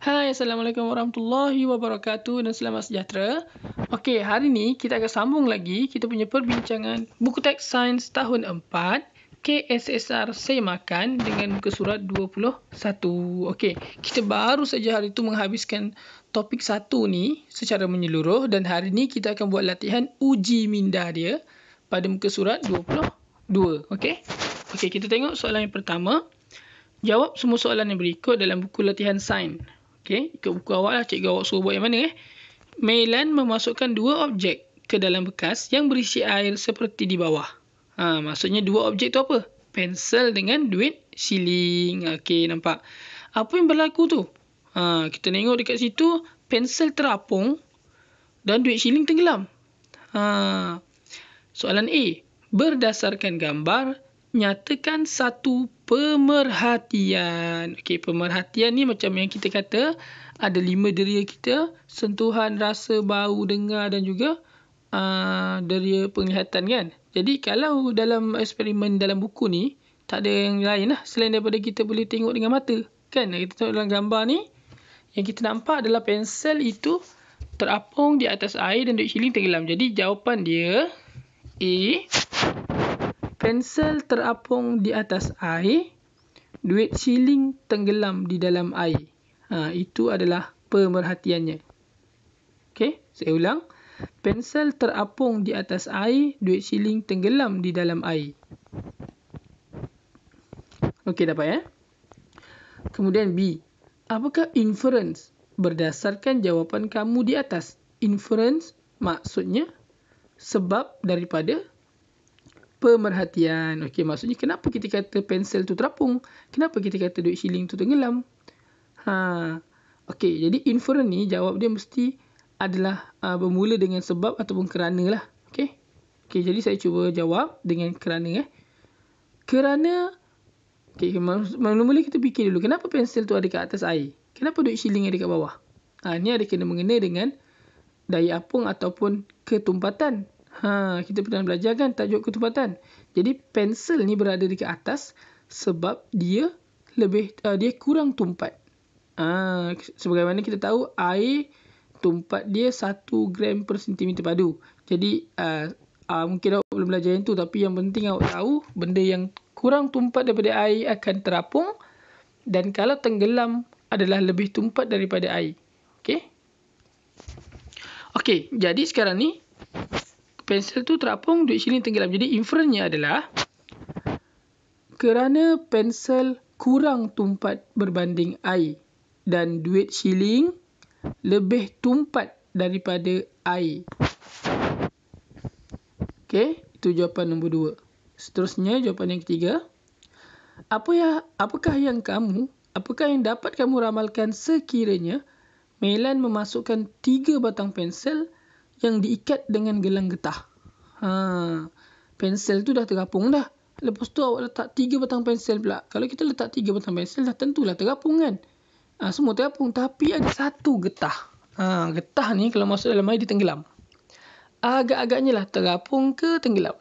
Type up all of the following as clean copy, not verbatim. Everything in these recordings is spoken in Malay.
Hai, Assalamualaikum warahmatullahi wabarakatuh dan selamat sejahtera. Okey, hari ni kita akan sambung lagi kita punya perbincangan buku teks sains tahun 4, KSSR Saya Makan dengan muka surat 21. Okey, kita baru saja hari itu menghabiskan topik 1 ni secara menyeluruh dan hari ni kita akan buat latihan uji minda dia pada muka surat 22. Okey, kita tengok soalan yang pertama. Jawab semua soalan yang berikut dalam buku latihan sains. Okey, ikut buku awak lah. Cikgu awak suruh buat yang mana? Mailan memasukkan dua objek ke dalam bekas yang berisi air seperti di bawah. Maksudnya dua objek tu apa? Pensel dengan duit siling. Okey, nampak? Apa yang berlaku tu? Kita tengok dekat situ, pensel terapung dan duit siling tenggelam. Soalan A. Berdasarkan gambar, nyatakan satu pemerhatian. Okey, pemerhatian ni macam yang kita kata ada 5 deria kita, sentuhan, rasa, bau, dengar dan juga deria penglihatan kan. Jadi kalau dalam eksperimen dalam buku ni tak ada yang lain lah selain daripada kita boleh tengok dengan mata kan. Kita tengok dalam gambar ni yang kita nampak adalah pensel itu terapung di atas air dan duit siling tenggelam. Jadi jawapan dia A. Pensel terapung di atas air, duit siling tenggelam di dalam air. Itu adalah pemerhatiannya. Okey, saya ulang. Pensel terapung di atas air, duit siling tenggelam di dalam air. Okey, dapat ya? Kemudian B. Apakah inference berdasarkan jawapan kamu di atas? Inference maksudnya sebab daripada pemerhatian. Okey, maksudnya kenapa kita kata pensel tu terapung? Kenapa kita kata duit siling tu tenggelam? Okey, jadi inference ni jawab dia mesti adalah bermula dengan sebab ataupun kerana lah. Okey, jadi saya cuba jawab dengan kerana. Kerana, okey, mula-mula kita fikir dulu, kenapa pensel tu ada kat atas air? Kenapa duit siling ada kat bawah? Ni ada kena-mengena dengan daya apung ataupun ketumpatan. Kita pernah belajar kan tajuk ketumpatan. Jadi pensel ni berada dekat atas sebab dia kurang tumpat. Sebagaimana kita tahu air tumpat dia 1 gram per sentimeter padu. Jadi mungkin awak belum belajar yang tu, tapi yang penting awak tahu benda yang kurang tumpat daripada air akan terapung dan kalau tenggelam adalah lebih tumpat daripada air. Okey, jadi sekarang ni pensel tu terapung, duit siling tenggelam. Jadi inferennya adalah kerana pensel kurang tumpat berbanding air dan duit siling lebih tumpat daripada air. Okey, itu jawapan nombor 2. Seterusnya jawapan yang ketiga. Apakah yang dapat kamu ramalkan sekiranya Mailan memasukkan 3 batang pensel yang diikat dengan gelang getah. Pensel tu dah terapung dah. Lepas tu awak letak 3 batang pensel pula. Kalau kita letak 3 batang pensel dah tentulah terapung kan. Semua terapung tapi ada satu getah. Getah ni kalau masuk dalam air dia tenggelam. Agak-agaknya lah terapung ke tenggelam.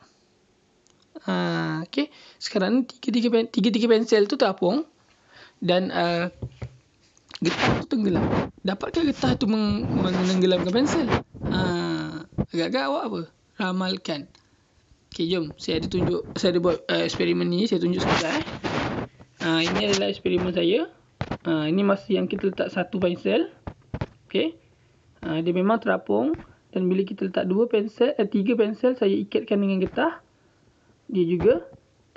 Okey, sekarang tiga pensel tu terapung dan getah tu tenggelam. Dapatkah getah tu menenggelamkan pensel? Agak-agak awak apa? Ramalkan. Okey, jom. Saya ada buat eksperimen ni. Saya tunjuk sekejap. Ini adalah eksperimen saya. Ini masa yang kita letak 1 pensel. Okey. Dia memang terapung. Dan bila kita letak 3 pensel, saya ikatkan dengan getah. Dia juga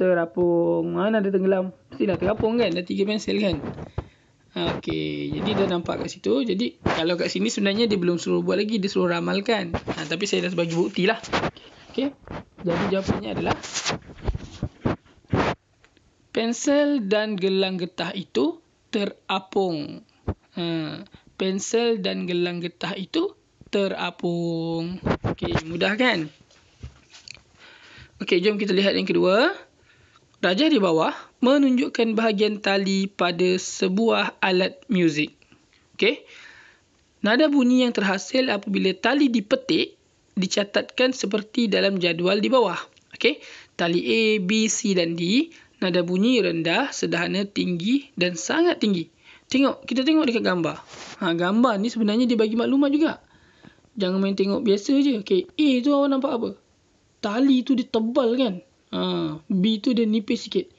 terapung. Mana ada tenggelam? Mestilah terapung kan? Dah 3 pensel kan? Okey, jadi dah nampak kat situ. Jadi kalau kat sini sebenarnya dia belum suruh buat lagi, dia suruh ramalkan. Tapi saya dah bagi bukti lah. Okey, jadi jawapannya adalah pensel dan gelang getah itu terapung. Pensel dan gelang getah itu terapung. Okey, mudah kan? Okey, jom kita lihat yang kedua. Rajah di bawah menunjukkan bahagian tali pada sebuah alat muzik. Okey. Nada bunyi yang terhasil apabila tali dipetik dicatatkan seperti dalam jadual di bawah. Okey. Tali A, B, C dan D, nada bunyi rendah, sederhana, tinggi dan sangat tinggi. Kita tengok dekat gambar. Gambar ni sebenarnya dia bagi maklumat juga. Jangan main tengok biasa je. Okay, A tu awak nampak apa? Tali tu dia tebal kan? B tu dia nipis sikit.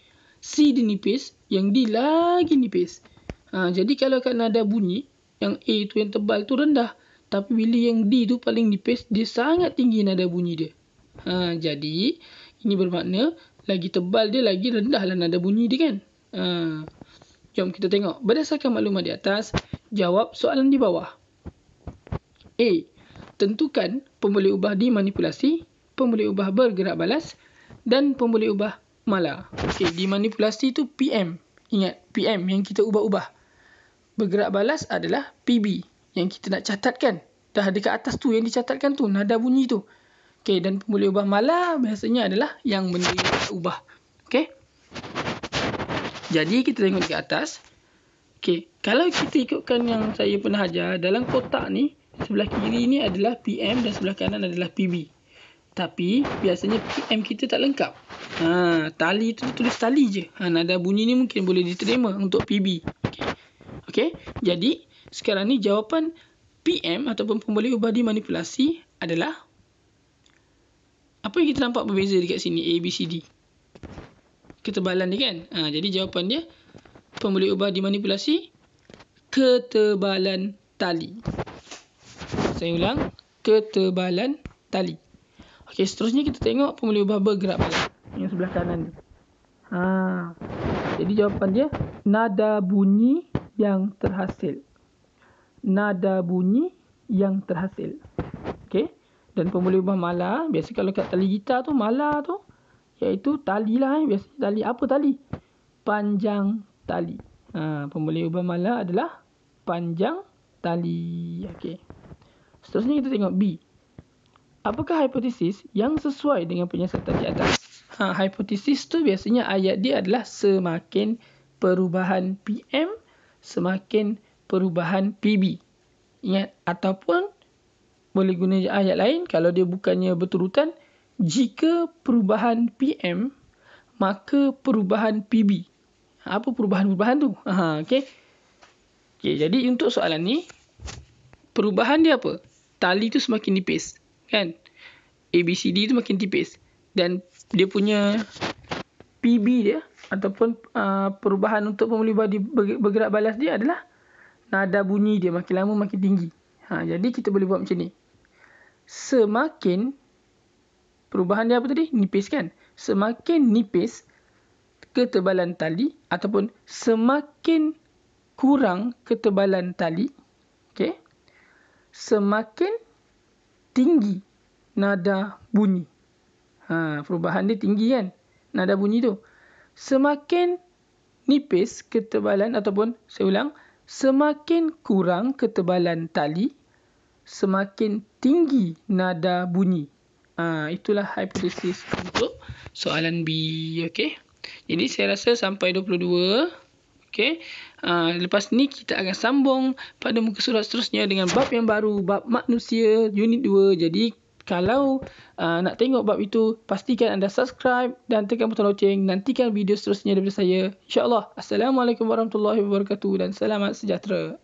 C dia nipis, yang D lagi nipis. Jadi kalau kat nada bunyi, yang A tu yang tebal tu rendah. Tapi bila yang D tu paling nipis, dia sangat tinggi nada bunyi dia. Jadi, ini bermakna lagi tebal dia, lagi rendah lah nada bunyi dia kan? Jom kita tengok. Berdasarkan maklumat di atas, jawab soalan di bawah. A. Tentukan pemboleh ubah dimanipulasi, pemboleh ubah bergerak balas dan pemboleh ubah mala. Okay, dimanipulasi tu PM. Ingat, PM yang kita ubah-ubah. Bergerak balas adalah PB yang kita nak catatkan. Dah dekat atas tu yang dicatatkan tu, nada bunyi tu. Okay, dan pemboleh ubah mala biasanya adalah yang benda yang kita ubah. Okay. Jadi, kita tengok dekat atas. Okay, kalau kita ikutkan yang saya pernah ajar, dalam kotak ni, sebelah kiri ni adalah PM dan sebelah kanan adalah PB. Tapi, biasanya PM kita tak lengkap. Tali tu tulis tali je. Nada bunyi ni mungkin boleh diterima untuk PB. Okay. Jadi, sekarang ni jawapan PM ataupun pemboleh ubah dimanipulasi adalah apa yang kita nampak berbeza dekat sini, A, B, C, D. Ketebalan dia kan. Jadi jawapan dia pemboleh ubah dimanipulasi ketebalan tali. Saya ulang, ketebalan tali. Okey, seterusnya kita tengok pemboleh ubah bergerak balas yang sebelah kanan ni. Jadi jawapan dia nada bunyi yang terhasil. Nada bunyi yang terhasil. Okey. Dan pemboleh ubah mala, biasa kalau kat tali gitar tu, mala tu iaitu tali lah. Biasanya tali. Apa tali? Panjang tali. Pemboleh ubah mala adalah panjang tali. Okey. Seterusnya kita tengok B. Apakah hipotesis yang sesuai dengan penyiasatan di atas? Hipotesis tu biasanya ayat dia adalah semakin perubahan PM, semakin perubahan PB. Ingat, ataupun boleh guna ayat lain kalau dia bukannya berturutan. Jika perubahan PM, maka perubahan PB. Apa perubahan-perubahan tu? Okey. Jadi untuk soalan ni, perubahan dia apa? Tali tu semakin nipis. Kan? ABCD tu makin tipis. Dan dia punya PB dia ataupun perubahan untuk pemboleh ubah bergerak balas dia adalah nada bunyi dia makin lama makin tinggi. Jadi kita boleh buat macam ni. Semakin perubahan dia apa tadi? Nipis kan? Semakin nipis ketebalan tali ataupun semakin kurang ketebalan tali, okey, semakin tinggi nada bunyi. Perubahan dia tinggi kan? Nada bunyi tu. Semakin nipis ketebalan ataupun saya ulang, semakin kurang ketebalan tali, semakin tinggi nada bunyi. Itulah hipotesis untuk soalan B. Okey. Jadi saya rasa sampai 22. Okey. Lepas ni kita akan sambung pada muka surat seterusnya dengan bab yang baru, bab manusia unit 2. Jadi kalau nak tengok bab itu, pastikan anda subscribe dan tekan butang loceng. Nantikan video seterusnya daripada saya. InsyaAllah. Assalamualaikum warahmatullahi wabarakatuh dan selamat sejahtera.